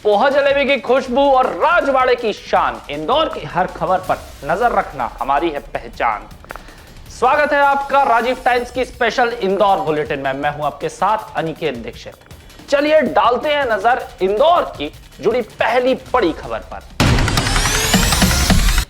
पोहा जलेबी की खुशबू और राजवाड़े की शान, इंदौर की हर खबर पर नजर रखना हमारी है पहचान। स्वागत है आपका राजीव टाइम्स की स्पेशल इंदौर बुलेटिन में। मैं हूं आपके साथ अनिकेत दीक्षित। चलिए डालते हैं नजर इंदौर की जुड़ी पहली बड़ी खबर पर।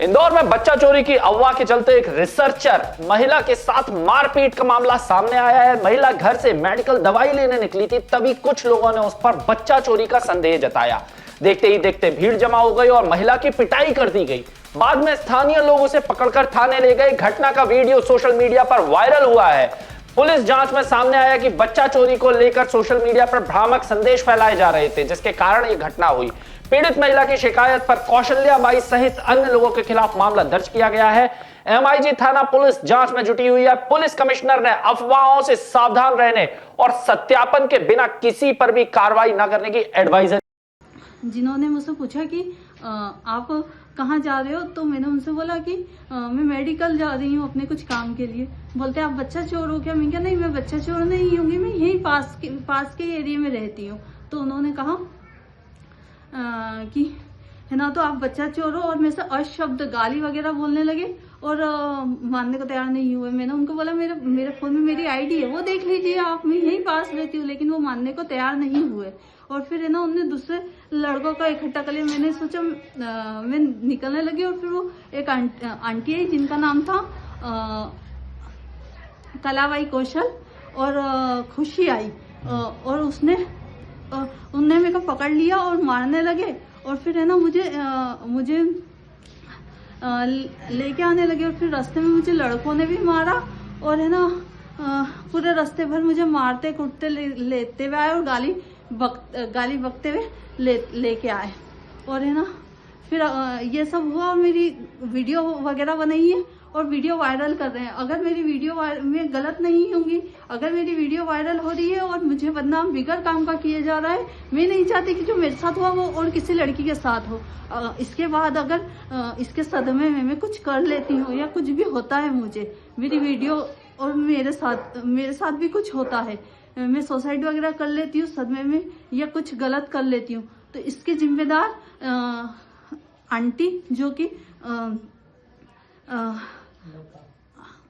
इंदौर में बच्चा चोरी की अफवाह के चलते एक रिसर्चर महिला के साथ मारपीट का मामला सामने आया है। महिला घर से मेडिकल दवाई लेने निकली थी, तभी कुछ लोगों ने उस पर बच्चा चोरी का संदेह जताया। देखते ही देखते भीड़ जमा हो गई और महिला की पिटाई कर दी गई। बाद में स्थानीय लोग उसे पकड़कर थाने ले गए। घटना का वीडियो सोशल मीडिया पर वायरल हुआ है। पुलिस जांच में सामने आया कि बच्चा चोरी को लेकर सोशल मीडिया पर भ्रामक संदेश फैलाए जा रहे थे, जिसके कारण यह घटना हुई। पीड़ित महिला की शिकायत पर कौशल्या बाई सहित अन्य लोगों के खिलाफ मामला दर्ज किया गया है। एमआईजी थाना पुलिस जांच में जुटी हुई है। पुलिस कमिश्नर ने अफवाहों से सावधान रहने और सत्यापन के बिना किसी पर भी कार्रवाई न करने की एडवाइजरी। जिन्होंने मुझसे पूछा कि आप कहाँ जा रहे हो, तो मैंने उनसे बोला कि मैं मेडिकल जा रही हूँ अपने कुछ काम के लिए। बोलते आप बच्चा चोर हो क्या? मैं क्या, नहीं मैं बच्चा चोर नहीं हूँ, मैं यहीं पास के एरिया में रहती हूँ। तो उन्होंने कहा कि है ना, तो आप बच्चा चोर हो, और मेरे से अशब्द गाली वगैरह बोलने लगे और मानने को तैयार नहीं हुए। मैंने उनको बोला मेरे फोन में मेरी आईडी है, वो देख लीजिए आप, मैं यहीं पास रहती हूँ। लेकिन वो मानने को तैयार नहीं हुए। और फिर है ना, उनने दूसरे लड़कों का इकट्ठा कर लिया। मैंने सोचा मैं निकलने लगी, और फिर वो एक आंटी आई जिनका नाम था कलाबाई कौशल और खुशी आई, और उनने मेरे को पकड़ लिया और मारने लगे। और फिर है ना मुझे लेके आने लगे, और फिर रास्ते में मुझे लड़कों ने भी मारा, और है ना पूरे रास्ते भर मुझे मारते कूटते लेते हुए आए, और गाली बकते हुए लेके आए। और है ना फिर ये सब हुआ, और मेरी वीडियो वगैरह बनाई है और वीडियो वायरल कर रहे हैं। अगर मेरी वीडियो में गलत नहीं होंगी, अगर मेरी वीडियो वायरल हो रही है और मुझे बदनाम बिगड़ काम का किया जा रहा है, मैं नहीं चाहती कि जो मेरे साथ हुआ वो और किसी लड़की के साथ हो। इसके बाद अगर इसके सदमे में मैं कुछ कर लेती हूँ या कुछ भी होता है मुझे, मेरी वीडियो और मेरे साथ भी कुछ होता है, मैं सुसाइड वगैरह कर लेती हूँ सदमे में या कुछ गलत कर लेती हूँ, तो इसके जिम्मेदार आंटी जो कि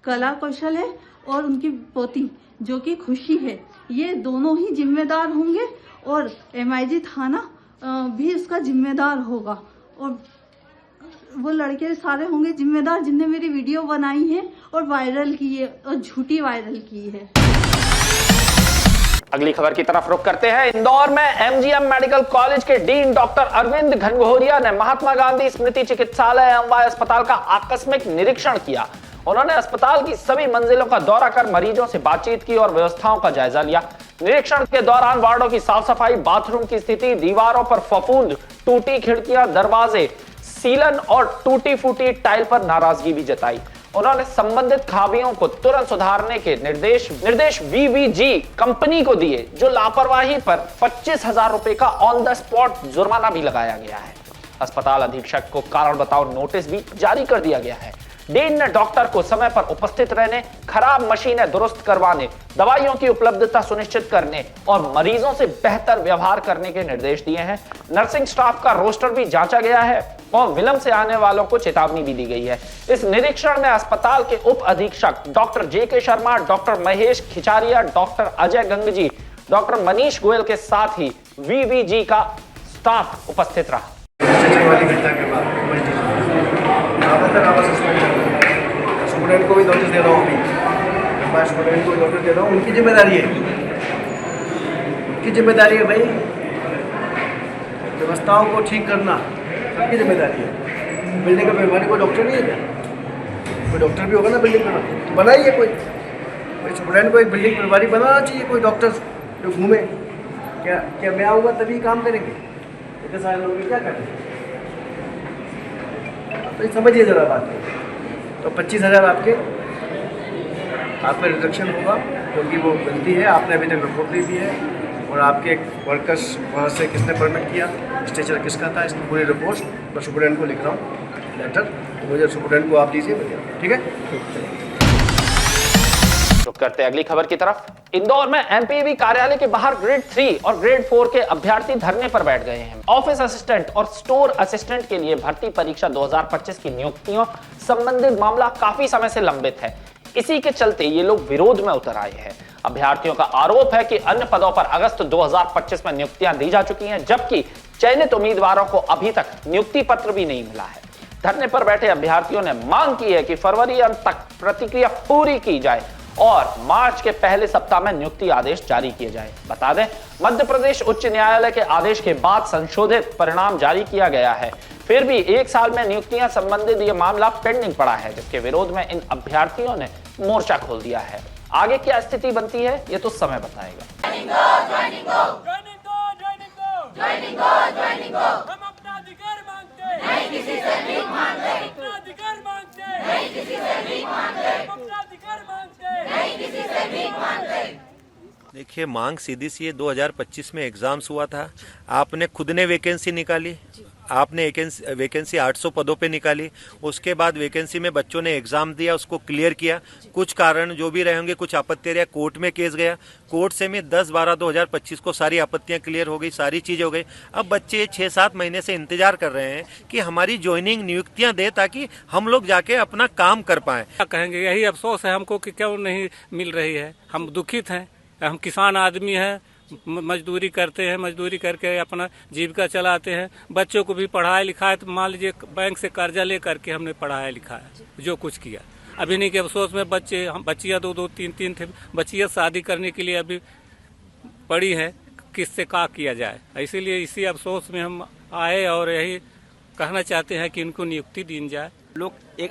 कला कौशल है और उनकी पोती जो कि खुशी है, ये दोनों ही जिम्मेदार होंगे। और एमआईजी थाना भी इसका जिम्मेदार होगा, और वो लड़के सारे होंगे जिम्मेदार जिनने मेरी वीडियो बनाई है और वायरल की है, और झूठी वायरल की है। अगली खबर की तरफ रुख करते हैं। इंदौर में एमजीएम मेडिकल कॉलेज के डीन डॉक्टर अरविंद घनघोरिया ने महात्मा गांधी स्मृति चिकित्सालय एवं अस्पताल का आकस्मिक निरीक्षण किया। उन्होंने अस्पताल की सभी मंजिलों का दौरा कर मरीजों से बातचीत की और व्यवस्थाओं का जायजा लिया। निरीक्षण के दौरान वार्डों की साफ सफाई, बाथरूम की स्थिति, दीवारों पर फफूंद, टूटी खिड़कियां, दरवाजे, सीलन और टूटी फूटी टाइल पर नाराजगी भी जताई। उन्होंने संबंधित खामियों को तुरंत सुधारने के निर्देश वीवीजी कंपनी को दिए, जो लापरवाही पर 25,000 रुपए का ऑन द स्पॉट जुर्माना भी लगाया गया है। अस्पताल अधीक्षक को कारण बताओ नोटिस भी जारी कर दिया गया है। डीन ने डॉक्टर को समय पर उपस्थित रहने, खराब मशीनें दुरुस्त करवाने, दवाइयों की उपलब्धता सुनिश्चित करने और मरीजों से बेहतर व्यवहार करने के निर्देश दिए हैं। नर्सिंग स्टाफ का रोस्टर भी जांचा गया है और विलंब से आने वालों को चेतावनी भी दी गई है। इस निरीक्षण में अस्पताल के उप अधीक्षक doctor JK Sharma, doctor Mahesh Khichariya, doctor Ajay Gangji, doctor Manish Goyal के साथ ही वीवीजी का स्टाफ उपस्थित रहा। स्टूडेंट को भी नोटिस दे रहा हूँ, अभी मैं स्टूडेंट को नोटिस दे रहा हूँ। उनकी जिम्मेदारी है भाई, व्यवस्थाओं को ठीक करना सबकी जिम्मेदारी है। बिल्डिंग का बीमारी कोई डॉक्टर नहीं है क्या? कोई डॉक्टर भी होगा ना बिल्डिंग में, बनाइए कोई स्टूडेंट को एक बिल्डिंग बीमारी बनाना चाहिए, कोई डॉक्टर जो घूमे। क्या मैं आऊँगा तभी काम करेंगे? इतने सारे लोग क्या करेंगे? तो समझिए जरा बात। तो 25,000 आप पर रिडक्शन होगा, क्योंकि वो गलती है, आपने अभी तक रिपोर्ट दी भी है, और आपके वर्कर्स वहाँ से किसने परमिट किया, स्ट्रेचर किसका था, इसकी पूरी रिपोर्ट मैं सुपरडेंट को लिख रहा हूँ लेटर, तो मुझे सुपरडेंट को आप दीजिए, ठीक है। रुक करते अगली खबर की तरफ। इंदौर में एमपीवी कार्यालय के बाहर ग्रेड 3 और ग्रेड 4 के अभ्यर्थी धरने पर बैठ गए हैं। ऑफिस असिस्टेंट और स्टोर असिस्टेंट के लिए भर्ती परीक्षा 2025 की नियुक्तियों संबंधित मामला काफी समय से लंबित है। इसी के चलते ये लोग विरोध में उतर आए हैं। अभ्यर्थियों का आरोप है कि अन्य पदों पर अगस्त 2025 में नियुक्तियां दी जा चुकी हैं, जबकि चयनित उम्मीदवारों को अभी तक नियुक्ति पत्र भी नहीं मिला है। धरने पर बैठे अभ्यर्थियों ने मांग की है कि फरवरी अंत तक प्रतिक्रिया पूरी की जाए और मार्च के पहले सप्ताह में नियुक्ति आदेश जारी किए जाए। बता दें, मध्य प्रदेश उच्च न्यायालय के आदेश के बाद संशोधित परिणाम जारी किया गया है। फिर भी 1 साल में नियुक्तियां संबंधित यह मामला पेंडिंग पड़ा है, जिसके विरोध में इन अभ्यर्थियों ने मोर्चा खोल दिया है। आगे क्या स्थिति बनती है ये तो समय बताएगा। हम अपना अधिकार मांगते हैं, नहीं किसी से भीख मांगते, अपना अधिकार मांगते हैं, नहीं किसी से भीख मांगते, अपना अधिकार मांगते हैं, नहीं किसी से भीख मांगते। देखिए, मांग सीधी सी है। 2025 में एग्जाम्स हुआ था, आपने खुद ने वैकेंसी निकाली, आपने वैकेंसी 800 पदों पे निकाली। उसके बाद वैकेंसी में बच्चों ने एग्जाम दिया, उसको क्लियर किया। कुछ कारण जो भी रहे होंगे, कुछ आपत्ति रहा, कोर्ट में केस गया, कोर्ट से में 10/12/2025 को सारी आपत्तियां क्लियर हो गई, सारी चीज़ें हो गई। अब बच्चे 6-7 महीने से इंतजार कर रहे हैं कि हमारी ज्वाइनिंग नियुक्तियां दे, ताकि हम लोग जाके अपना काम कर पाएँ। क्या कहेंगे, यही अफसोस है हमको कि क्यों नहीं मिल रही है। हम दुखित हैं, हम किसान आदमी हैं, मजदूरी करते हैं, मजदूरी करके अपना जीविका चलाते हैं। बच्चों को भी पढ़ाया लिखाया, तो मान लीजिए बैंक से कर्जा ले करके हमने पढ़ाया लिखाया, जो कुछ किया। अभी नहीं के अफसोस में बच्चियाँ 2-2, 3-3 थे, बच्चियाँ शादी करने के लिए अभी पड़ी है, किससे क्या किया जाए। इसीलिए इसी अफसोस में हम आए और यही कहना चाहते हैं कि इनको नियुक्ति दी जाए।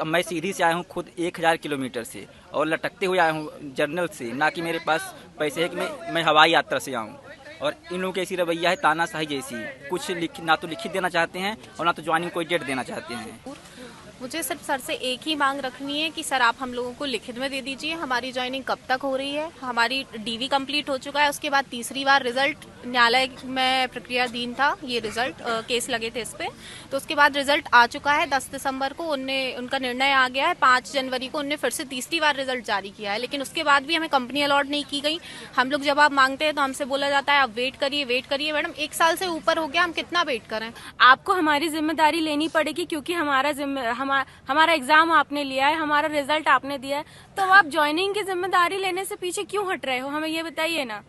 मैं सीधी से आया हूँ खुद 1000 किलोमीटर से, और लटकते हुए आया हूँ जर्नल से, ना कि मेरे पास पैसे है कि मैं हवाई यात्रा से आऊँ। और इन लोगों की ऐसी रवैया है तानाशाही जैसी, कुछ ना तो लिखित देना चाहते हैं और ना तो ज्वाइनिंग कोई डेट देना चाहते हैं। मुझे सिर्फ सर से एक ही मांग रखनी है कि सर आप हम लोगों को लिखित में दे दीजिए हमारी ज्वाइनिंग कब तक हो रही है। हमारी डीवी कंप्लीट हो चुका है, उसके बाद तीसरी बार रिजल्ट न्यायालय में प्रक्रियाधीन था, ये रिजल्ट केस लगे थे इस पे, तो उसके बाद रिजल्ट आ चुका है। 10 दिसंबर को उनका निर्णय आ गया है। 5 जनवरी को उनने फिर से तीसरी बार रिजल्ट जारी किया है, लेकिन उसके बाद भी हमें कंपनी अलॉट नहीं की गई। हम लोग जब आप मांगते हैं तो हमसे बोला जाता है आप वेट करिए। मैडम 1 साल से ऊपर हो गया, हम कितना वेट करें। आपको हमारी जिम्मेदारी लेनी पड़ेगी, क्योंकि हमारा एग्जाम आपने लिया है, हमारा रिजल्ट आपने दिया है, तो आप ज्वाइनिंग की जिम्मेदारी लेने से पीछे क्यों हट रहे हो, हमें ये बताइए ना।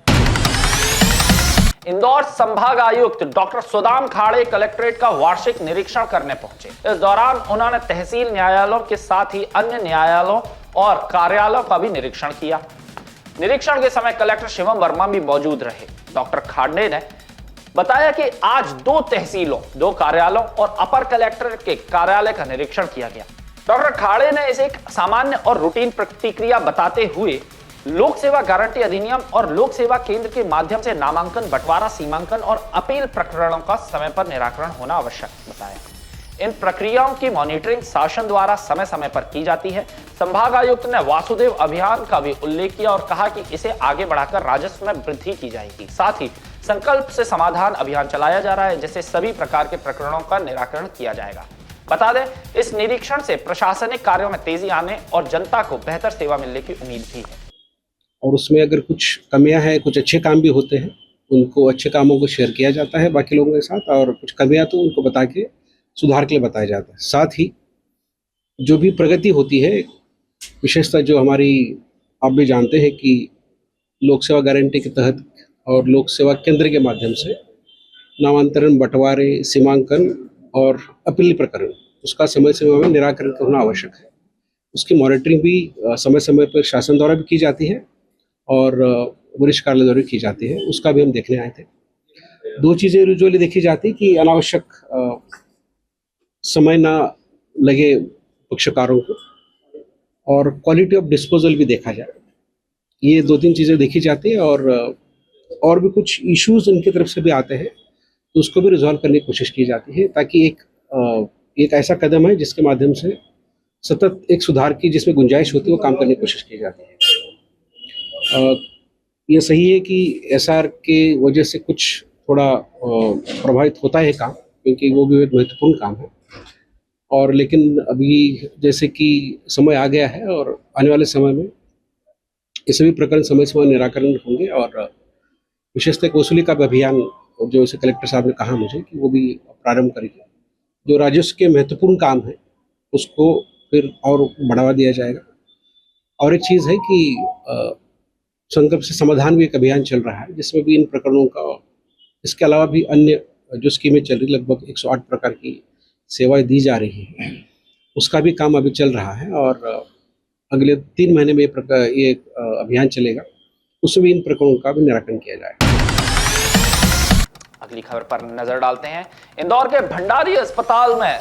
इंदौर संभाग आयुक्त डॉक्टर सुदाम खाड़े कलेक्ट्रेट का वार्षिक निरीक्षण करने पहुंचे। इस दौरान उन्होंने तहसील न्यायालयों के साथ ही अन्य न्यायालयों और कार्यालयों का भी निरीक्षण किया। निरीक्षण के समय कलेक्टर शिवम वर्मा भी मौजूद रहे। डॉक्टर खाड़े ने बताया कि आज 2 तहसीलों, 2 कार्यालयों और अपर कलेक्टर के कार्यालय का निरीक्षण किया गया। डॉक्टर खाड़े ने इसे एक सामान्य और रूटीन प्रतिक्रिया बताते हुए लोक सेवा गारंटी अधिनियम और लोक सेवा केंद्र के माध्यम से नामांकन, बंटवारा, सीमांकन और अपील प्रकरणों का समय पर निराकरण होना आवश्यक बताया। इन प्रक्रियाओं की मॉनिटरिंग शासन द्वारा समय समय पर की जाती है। संभाग आयुक्त ने वासुदेव अभियान का भी उल्लेख किया और कहा कि इसे आगे बढ़ाकर राजस्व में वृद्धि की जाएगी। साथ ही संकल्प से समाधान अभियान चलाया जा रहा है, जिससे सभी प्रकार के प्रकरणों का निराकरण किया जाएगा। बता दें, इस निरीक्षण से प्रशासनिक कार्यों में तेजी आने और जनता को बेहतर सेवा मिलने की उम्मीद भी है। और उसमें अगर कुछ कमियां हैं, कुछ अच्छे काम भी होते हैं, उनको अच्छे कामों को शेयर किया जाता है बाकी लोगों के साथ, और कुछ कमियां तो उनको बता के सुधार के लिए बताया जाता है। साथ ही जो भी प्रगति होती है, विशेषतः जो हमारी, आप भी जानते हैं कि लोक सेवा गारंटी के तहत और लोक सेवा केंद्र के माध्यम से नामांतरण, बंटवारे, सीमांकन और अपील प्रकरण, उसका समय समय में निराकरण होना आवश्यक है। उसकी मॉनिटरिंग भी समय समय पर शासन द्वारा भी की जाती है और वरिष्ठ कार्यालय द्वारा की जाती है, उसका भी हम देखने आए थे। 2 चीज़ें यूजुअली देखी जाती कि अनावश्यक समय ना लगे पक्षकारों को, और क्वालिटी ऑफ डिस्पोजल भी देखा जाए। ये 2-3 चीज़ें देखी जाती है, और भी कुछ इश्यूज उनकी तरफ से भी आते हैं, तो उसको भी रिजॉल्व करने की कोशिश की जाती है, ताकि एक ऐसा कदम है जिसके माध्यम से सतत एक सुधार की जिसमें गुंजाइश होती है वो काम करने की कोशिश की जाती है। ये सही है कि एसआर के वजह से कुछ थोड़ा प्रभावित होता है काम, क्योंकि वो भी एक महत्वपूर्ण काम है। और लेकिन अभी जैसे कि समय आ गया है और आने वाले समय में ये सभी प्रकरण समय समय निराकरण होंगे और विशेषतः वसूली का भी अभियान जो इसे कलेक्टर साहब ने कहा मुझे कि वो भी प्रारंभ करेंगे। जो राजस्व के महत्वपूर्ण काम है उसको फिर और बढ़ावा दिया जाएगा। और एक चीज़ है कि संकट से समाधान भी एक अभियान चल रहा है जिसमें भी इन प्रकरणों का, इसके अलावा भी अन्य जो स्कीमें चल रही, लगभग 108 प्रकार की सेवाएं दी जा रही हैं, उसका भी काम अभी चल रहा है और अगले 3 महीने में ये अभियान चलेगा, उसमें भी इन प्रकरणों का भी निराकरण किया जाएगा। अगली खबर पर नजर डालते हैं। इंदौर के भंडारी अस्पताल में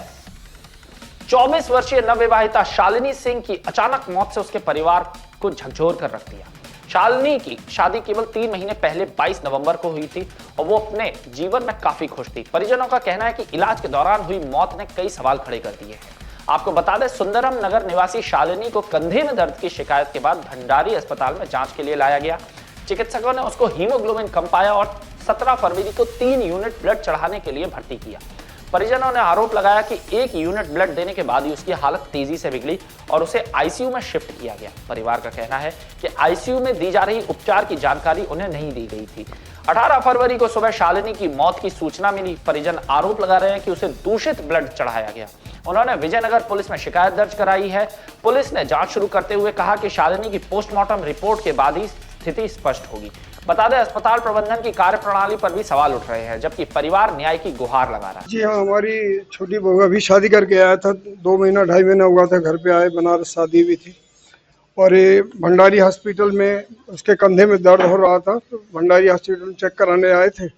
24 वर्षीय नवविवाहिता शालिनी सिंह की अचानक मौत से उसके परिवार को झकझोर कर रख दिया। शालिनी की शादी केवल 3 महीने पहले 22 नवंबर को हुई थी और वो अपने जीवन में काफी खुश थी। परिजनों का कहना है कि इलाज के दौरान हुई मौत ने कई सवाल खड़े कर दिए हैं। आपको बता दें, सुंदरम नगर निवासी शालिनी को कंधे में दर्द की शिकायत के बाद भंडारी अस्पताल में जांच के लिए लाया गया। चिकित्सकों ने उसको हीमोग्लोबिन कम पाया और 17 फरवरी को 3 यूनिट ब्लड चढ़ाने के लिए भर्ती किया। परिजनों ने आरोप लगाया कि 1 यूनिट ब्लड देने के बाद ही उसकी हालत तेजी से बिगड़ी और उसे आईसीयू में शिफ्ट किया गया। परिवार का कहना है कि आईसीयू में दी जा रही उपचार की जानकारी उन्हें नहीं दी गई थी। 18 फरवरी को सुबह शालिनी की मौत की सूचना मिली। परिजन आरोप लगा रहे हैं कि उसे दूषित ब्लड चढ़ाया गया। उन्होंने विजयनगर पुलिस में शिकायत दर्ज कराई है। पुलिस ने जांच शुरू करते हुए कहा कि शालिनी की पोस्टमार्टम रिपोर्ट के बाद ही स्थिति स्पष्ट होगी। बता दें, अस्पताल प्रबंधन की कार्यप्रणाली पर भी सवाल उठ रहे हैं, जबकि परिवार न्याय की गुहार लगा रहा है। जी हाँ, हमारी छोटी बहू अभी शादी करके आया था, 2 महीना 2.5 महीना हुआ था घर पे आए, बनारस शादी भी थी और ये भंडारी हॉस्पिटल में उसके कंधे में दर्द हो रहा था तो भंडारी हॉस्पिटल चेक कराने आए थे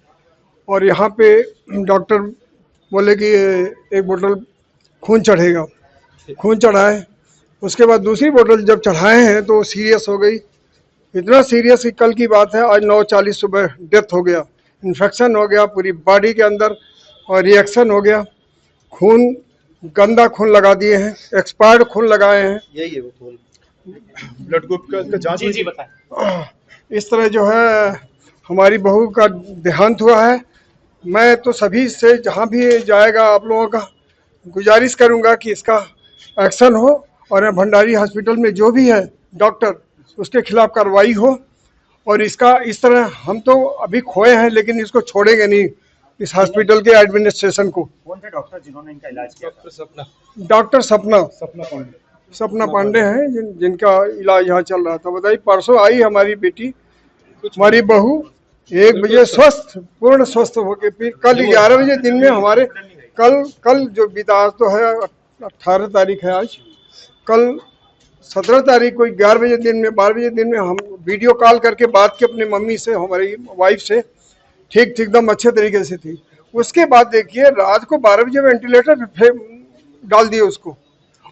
और यहाँ पे डॉक्टर बोले कि 1 बोतल खून चढ़ेगा। खून चढ़ाए, उसके बाद दूसरी बोतल जब चढ़ाए हैं तो सीरियस हो गई। इतना सीरियस कि कल की बात है, आज 9:40 सुबह डेथ हो गया। इन्फेक्शन हो गया पूरी बॉडी के अंदर और रिएक्शन हो गया। खून, गंदा खून लगा दिए हैं, एक्सपायर्ड खून लगाए हैं। यही है वो खून, ब्लड ग्रुप का जांच। जी बताएं। इस तरह जो है हमारी बहू का देहांत हुआ है। मैं तो सभी से जहाँ भी जाएगा आप लोगों का गुजारिश करूँगा कि इसका एक्शन हो और भंडारी हॉस्पिटल में जो भी है डॉक्टर उसके खिलाफ कार्रवाई हो और इसका इस तरह हम तो अभी खोए हैं लेकिन इसको छोड़ेंगे नहीं, इस हॉस्पिटल के एडमिनिस्ट्रेशन को। कौन थे डॉक्टर जिन्होंने इनका इलाज किया? डॉक्टर सपना पांडे हैं जिनका इलाज यहाँ चल रहा था। बताइए, परसों आई हमारी बेटी, हमारी बहू 1 बजे स्वस्थ, पूर्ण स्वस्थ होके फिर कल 11 बजे दिन में हमारे कल जो बीता, आज तो है 18 तारीख है, आज कल 17 तारीख को 11 बजे दिन में 12 बजे दिन में हम वीडियो कॉल करके बात की अपनी मम्मी से, हमारी वाइफ से, ठीक एकदम अच्छे तरीके से थी। उसके बाद देखिए रात को 12 बजे वेंटिलेटर पे डाल दिए उसको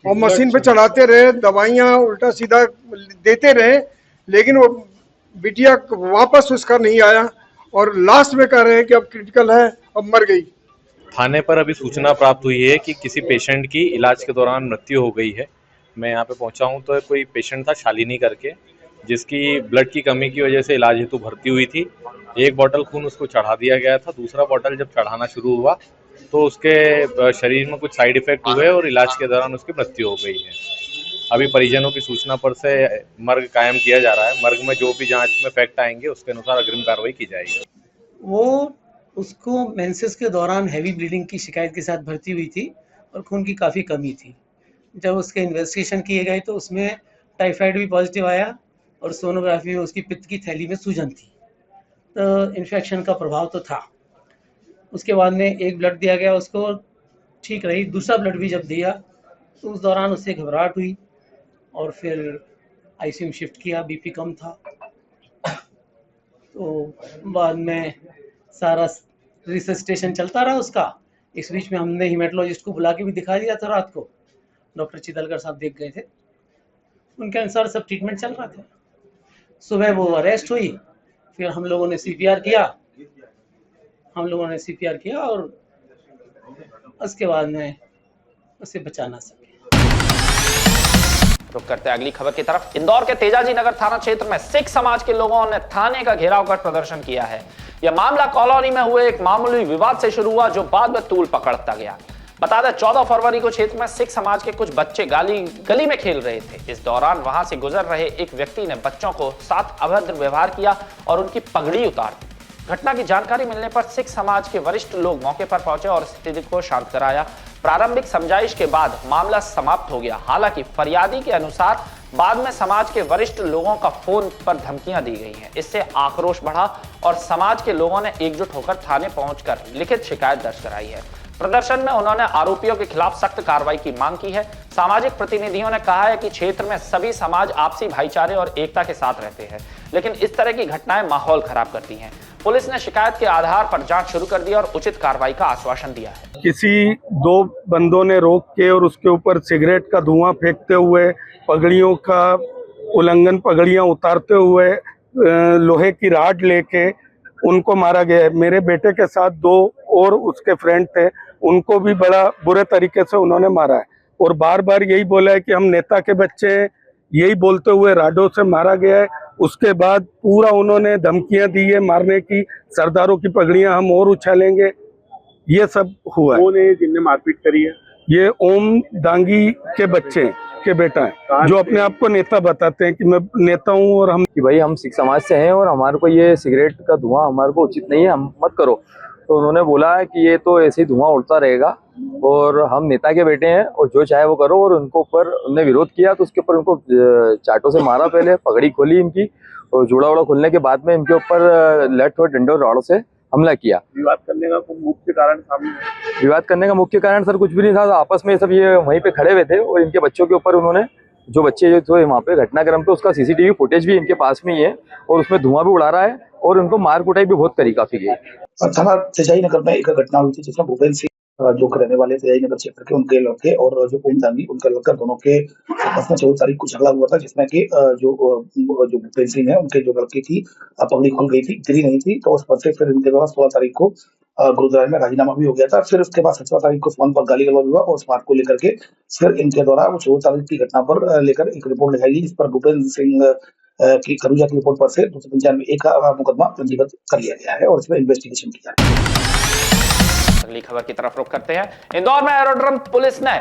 और मशीन पे चढ़ाते रहे, दवाइयाँ उल्टा सीधा देते रहे, लेकिन वो बिटिया वापस उसका नहीं आया और लास्ट में कह रहे हैं कि अब क्रिटिकल है, अब मर गई। थाने पर अभी सूचना प्राप्त हुई है कि किसी पेशेंट की इलाज के दौरान मृत्यु हो गई है। मैं यहाँ पे पहुँचा हूँ तो कोई पेशेंट था शालिनी करके, जिसकी ब्लड की कमी की वजह से इलाज हेतु भर्ती हुई थी। 1 बोतल खून उसको चढ़ा दिया गया था। दूसरा बोतल जब चढ़ाना शुरू हुआ तो उसके शरीर में कुछ साइड इफेक्ट हुए और इलाज के दौरान उसकी मृत्यु हो गई है। अभी परिजनों की सूचना पर से मर्ग कायम किया जा रहा है। मर्ग में जो भी जांच में फैक्ट आएंगे उसके अनुसार अग्रिम कार्रवाई की जाएगी। वो उसको मेंसेस के दौरान हैवी ब्लीडिंग की शिकायत के साथ भर्ती हुई थी और खून की काफ़ी कमी थी। जब उसके इन्वेस्टिगेशन किए गए तो उसमें टाइफाइड भी पॉजिटिव आया और सोनोग्राफी में उसकी पित्त की थैली में सूजन थी, तो इन्फेक्शन का प्रभाव तो था। उसके बाद में 1 ब्लड दिया गया, उसको ठीक रही। दूसरा ब्लड भी जब दिया तो उस दौरान उससे घबराहट हुई और फिर आईसीयू में शिफ्ट किया, बीपी कम था। तो बाद में सारा रिसस्टेशन चलता रहा उसका। इस बीच में हमने हीमेटोलॉजिस्ट को बुला के भी दिखा दिया था रात को, डॉक्टर चिदलकर साहब देख गए थे, उनके अनुसार सब ट्रीटमेंट चल रहा था। सुबह वो अरेस्ट हुई, फिर हम लोगों ने सीपीआर किया और उसके बाद में उसे बचा ना सके। रुक करते अगली खबर की तरफ। इंदौर के तेजाजी नगर थाना क्षेत्र में सिख समाज के लोगों ने थाने का घेराव कर प्रदर्शन किया है। यह मामला कॉलोनी में हुए एक मामूली विवाद से शुरू हुआ जो बाद में तूल पकड़ता गया। बता दें 14 फरवरी को क्षेत्र में सिख समाज के कुछ बच्चे गली में खेल रहे थे। इस दौरान वहां से गुजर रहे एक व्यक्ति ने बच्चों को साथ अभद्र व्यवहार किया और उनकी पगड़ी उतार दी। घटना की जानकारी मिलने पर सिख समाज के वरिष्ठ लोग मौके पर पहुंचे और स्थिति को शांत कराया। प्रारंभिक समझाइश के बाद मामला समाप्त हो गया। हालांकि फरियादी के अनुसार बाद में समाज के वरिष्ठ लोगों का फोन पर धमकियां दी गई हैं। इससे आक्रोश बढ़ा और समाज के लोगों ने एकजुट होकर थाने पहुंचकर लिखित शिकायत दर्ज कराई है। प्रदर्शन में उन्होंने आरोपियों के खिलाफ सख्त कार्रवाई की मांग की है। सामाजिक प्रतिनिधियों ने कहा है कि क्षेत्र में सभी समाज आपसी भाईचारे और एकता के साथ रहते हैं, लेकिन इस तरह की घटनाएं माहौल खराब करती हैं। पुलिस ने शिकायत के आधार पर जांच शुरू कर दी और उचित कार्रवाई का आश्वासन दिया है। किसी दो बंदों ने रोक के और उसके ऊपर सिगरेट का धुआं फेंकते हुए, पगड़ियों का उल्लंघन, पगड़ियां उतारते हुए, लोहे की राड लेके उनको मारा गया है। मेरे बेटे के साथ दो और उसके फ्रेंड थे, उनको भी बड़ा बुरे तरीके से उन्होंने मारा है और बार बार यही बोला है कि हम नेता के बच्चे हैं, यही बोलते हुए राडों से मारा गया है। उसके बाद पूरा उन्होंने धमकियां दी है मारने की, सरदारों की पगड़ियां हम और उछालेंगे, ये सब हुआ है। कौन है जिनने मारपीट करी है? ये ओम दांगी के बच्चे के बेटा है, जो अपने आप को नेता बताते हैं कि मैं नेता हूँ और हम कि भाई हम सिख समाज से हैं और हमारे को ये सिगरेट का धुआं हमारे को उचित नहीं है, हम मत करो। तो उन्होंने बोला है कि ये तो ऐसे ही धुआं उड़ता रहेगा और हम नेता के बेटे हैं और जो चाहे वो करो। और उनको ऊपर उन्होंने विरोध किया तो उसके ऊपर उनको चाटों से मारा। पहले पगड़ी खोली इनकी और जूड़ा वूड़ा खोलने के बाद में इनके ऊपर लठ और डंडे और रॉडों से हमला किया। विवाद करने का मुख्य कारण सामने है? विवाद करने का मुख्य कारण सर कुछ भी नहीं था, आपस में सब ये वहीं पे खड़े हुए थे और इनके बच्चों के ऊपर उन्होंने, जो बच्चे जो थे वहाँ पे घटनाक्रम पे, उसका सीसीटीवी फुटेज भी इनके पास में ही है और उसमें धुआं भी उड़ा रहा है और उनको मार कुटाई भी बहुत करी काफी गई। थाना तेजाई नगर में एक घटना हुई थी जिसमें भूपेंद्र सिंह जो रहने वाले तेजाई नगर क्षेत्र के, उनके लड़के और जो ओम दांगी उनका लड़का, दोनों के आपस में 14 तारीख को झगड़ा हुआ था, जिसमें कि जो भूपेंद्र सिंह है उनके जो लड़के की पगड़ी खुल गई थी, गिरी नहीं थी, तो उस पर से फिर इनके द्वारा 16 तारीख को गुरुद्वारा में राजीनामा भी हो गया था। फिर उसके बाद 17 तारीख को फोन पर गाली गलौज हुआ और उस बात को लेकर के फिर इनके द्वारा वो 14 तारीख की घटना पर लेकर एक रिपोर्ट लिखाई गई, जिस पर भूपेंद्र सिंह की खरूजा की रिपोर्ट पर से 295 का मुकदमा पंजीबद्ध कर लिया गया है और इसमें इन्वेस्टिगेशन किया है। अगली खबर की तरफ रुख करते हैं। इंदौर में एरोड्रम पुलिस ने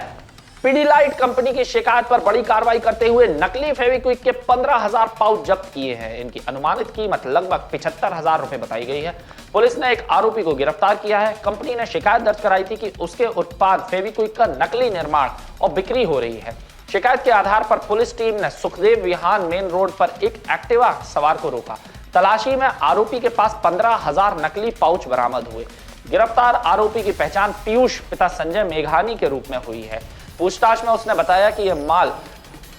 पीडीलाइट कंपनी की शिकायत पर बड़ी कार्रवाई करते हुए नकली फेविक्विक के 15,000 पाउच जब्त किए हैं। इनकी अनुमानित कीमत लगभग 75,000 रुपए बताई गई है। पुलिस ने एक आरोपी को गिरफ्तार किया है। कंपनी ने शिकायत दर्ज कराई थी कि उसके उत्पाद फेविक्विक का नकली निर्माण और बिक्री हो रही है। शिकायत के आधार पर पुलिस टीम ने सुखदेव विहान मेन रोड पर एक एक्टिवा सवार को रोका। तलाशी में आरोपी के पास 15,000 नकली पाउच बरामद हुए। गिरफ्तार आरोपी की पहचान पीयूष पिता संजय मेघानी के रूप में हुई है। पूछताछ में उसने बताया कि यह माल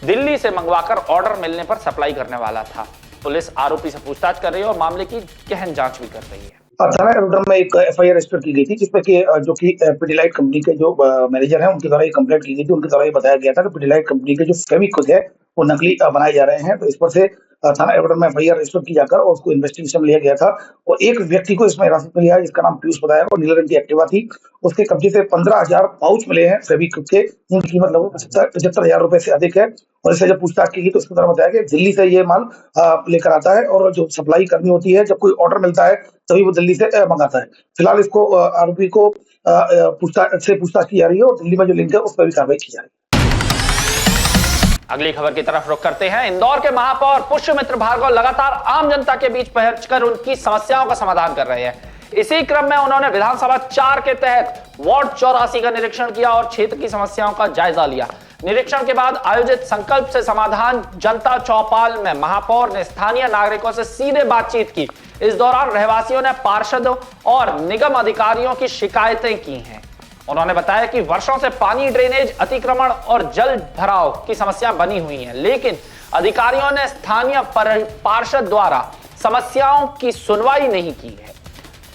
दिल्ली से मंगवाकर ऑर्डर मिलने पर सप्लाई करने वाला था। पुलिस आरोपी से पूछताछ कर रही है और मामले की गहन जांच भी कर रही है। थाना एरोड्रम में एक एफआईआर रजिस्टर की गई थी, जिसमें कि जो कि पीडीलाइट कंपनी के जो मैनेजर हैं उनके द्वारा ये कंप्लेंट की गई थी। उनके द्वारा ये बताया गया था कि पीडीलाइट कंपनी के जो फेविक्विक है वो नकली बनाए जा रहे हैं। तो इस पर से थाना एरोड्रम में एफआईआर रजिस्टर की जाकर और उसको इन्वेस्टिगेशन लिया गया था और एक व्यक्ति को इसमें हिरासत में लिया है, जिसका नाम पीयूष बताया और नीले रंग की एक्टिवा थी। उसके कब्जे से 15,000 पाउच मिले हैं फेविक्विक के, जिनकी कीमत लगभग 75,000 रुपए से अधिक है। और इससे जब पूछताछ की गई तो उसके द्वारा बताया कि दिल्ली से ये माल लेकर आता है और जो सप्लाई करनी होती है, जब कोई ऑर्डर मिलता है तभी वो दिल्ली से मंगाता है। फिलहाल इसको आरोपी को पूछताछ की जा रही है और दिल्ली में जो लिंक है उस पर भी कार्रवाई की जा रही है। अगली खबर की तरफ रुख करते हैं। इंदौर के महापौर पुष्यमित्र भार्गव लगातार आम जनता के बीच पहुंचकर उनकी समस्याओं का समाधान कर रहे हैं। इसी क्रम में उन्होंने विधानसभा 4 के तहत वार्ड 84 का निरीक्षण किया और क्षेत्र की समस्याओं का जायजा लिया। निरीक्षण के बाद आयोजित संकल्प से समाधान जनता चौपाल में महापौर ने स्थानीय नागरिकों से सीधे बातचीत की। इस दौरान रहवासियों ने पार्षदों और निगम अधिकारियों की शिकायतें की हैं। उन्होंने बताया कि वर्षों से पानी, ड्रेनेज, अतिक्रमण और जल भराव की समस्या बनी हुई है, लेकिन अधिकारियों ने स्थानीय पार्षद द्वारा समस्याओं की सुनवाई नहीं की है।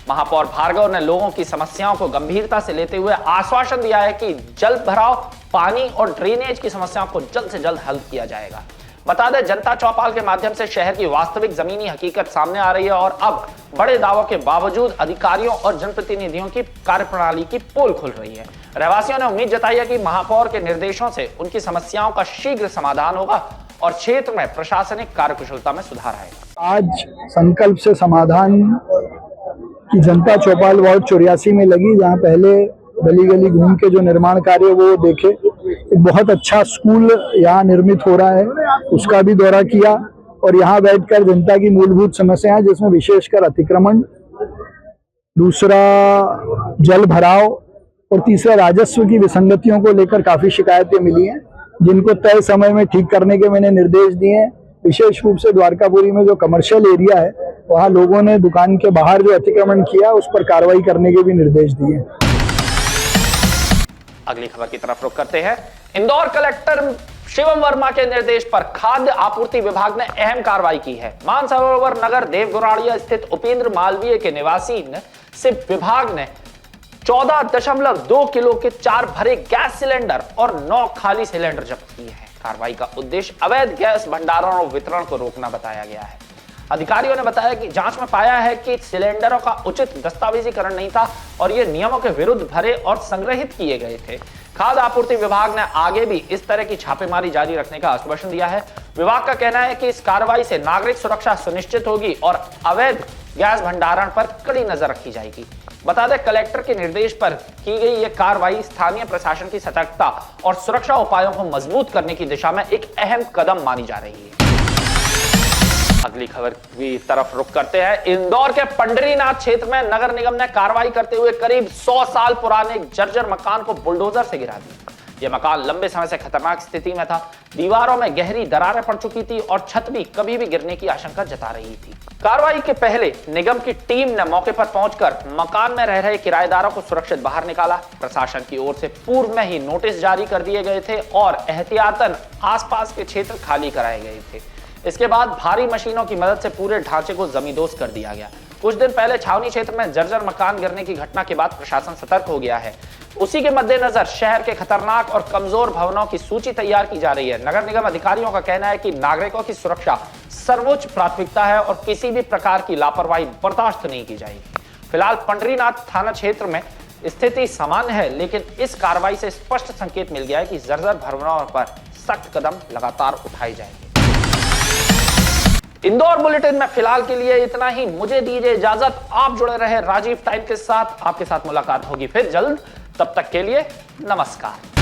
महापौर भार्गव ने लोगों की समस्याओं को गंभीरता से लेते हुए आश्वासन दिया है कि जल भराव, पानी और ड्रेनेज की समस्याओं को जल्द से जल्द हल किया जाएगा। बता दें, जनता चौपाल के माध्यम से शहर की वास्तविक जमीनी हकीकत सामने आ रही है और अब बड़े दावों के बावजूद अधिकारियों और जनप्रतिनिधियों की कार्यप्रणाली की पोल खुल रही है। रहवासियों ने उम्मीद जताई है कि महापौर के निर्देशों से उनकी समस्याओं का शीघ्र समाधान होगा और क्षेत्र में प्रशासनिक कार्यकुशलता में सुधार आएगा। आज संकल्प से समाधान की जनता चौपाल वार्ड 84 में लगी, जहां पहले गली गली घूम के जो निर्माण कार्य वो देखे। एक बहुत अच्छा स्कूल यहाँ निर्मित हो रहा है, उसका भी दौरा किया और यहाँ बैठकर जनता की मूलभूत समस्याएं, जिसमें विशेषकर अतिक्रमण, दूसरा जल भराव और तीसरा राजस्व की विसंगतियों को लेकर काफी शिकायतें मिली हैं, जिनको तय समय में ठीक करने के मैंने निर्देश दिए हैं। विशेष रूप से द्वारकापुरी में जो कमर्शियल एरिया है, वहाँ लोगों ने दुकान के बाहर जो अतिक्रमण किया उस पर कार्रवाई करने के भी निर्देश दिए हैं। अगली खबर की तरफ रुख करते हैं। इंदौर कलेक्टर शिवम वर्मा के निर्देश पर खाद्य आपूर्ति विभाग ने अहम कार्रवाई की है। मानसरोवर नगर देवगुराड़िया स्थित उपेंद्र मालवीय के निवासी से विभाग ने 14.2 किलो के 4 भरे गैस सिलेंडर और 9 खाली सिलेंडर जब्त किए हैं। कार्रवाई का उद्देश्य अवैध गैस भंडारण और वितरण को रोकना बताया गया है। अधिकारियों ने बताया कि जांच में पाया है कि सिलेंडरों का उचित दस्तावेजीकरण नहीं था और ये नियमों के विरुद्ध भरे और संग्रहित किए गए थे। खाद्य आपूर्ति विभाग ने आगे भी इस तरह की छापेमारी जारी रखने का आश्वासन दिया है। विभाग का कहना है कि इस कार्रवाई से नागरिक सुरक्षा सुनिश्चित होगी और अवैध गैस भंडारण पर कड़ी नजर रखी जाएगी। बता दें, कलेक्टर के निर्देश पर की गई यह कार्रवाई स्थानीय प्रशासन की सतर्कता और सुरक्षा उपायों को मजबूत करने की दिशा में एक अहम कदम मानी जा रही है। अगली खबर की तरफ रुख करते हैं। इंदौर के पंडरीनाथ क्षेत्र में नगर निगम ने कार्रवाई करते हुए करीब 100 साल पुराने एक जर्जर मकान को बुलडोजर से गिरा दिया। यह मकान लंबे समय से खतरनाक स्थिति में था। दीवारों में गहरी दरारें पड़ चुकी थी और छत भी कभी भी गिरने की आशंका जता रही थी। कार्रवाई के पहले निगम की टीम ने मौके पर पहुंचकर मकान में रह रहे किराएदारों को सुरक्षित बाहर निकाला। प्रशासन की ओर से पूर्व में ही नोटिस जारी कर दिए गए थे और एहतियातन आसपास के क्षेत्र खाली कराए गए थे। इसके बाद भारी मशीनों की मदद से पूरे ढांचे को जमींदोज कर दिया गया। कुछ दिन पहले छावनी क्षेत्र में जर्जर मकान गिरने की घटना के बाद प्रशासन सतर्क हो गया है। उसी के मद्देनजर शहर के खतरनाक और कमजोर भवनों की सूची तैयार की जा रही है। नगर निगम अधिकारियों का कहना है कि नागरिकों की सुरक्षा सर्वोच्च प्राथमिकता है और किसी भी प्रकार की लापरवाही बर्दाश्त नहीं की जाएगी। फिलहाल पंडरीनाथ थाना क्षेत्र में स्थिति सामान्य है, लेकिन इस कार्रवाई से स्पष्ट संकेत मिल गया है कि जर्जर भवनों पर सख्त कदम लगातार उठाए जाएंगे। इंदौर बुलेटिन में फिलहाल के लिए इतना ही। मुझे दीजिए इजाजत। आप जुड़े रहे राजीव टाइम के साथ। आपके साथ मुलाकात होगी फिर जल्द। तब तक के लिए नमस्कार।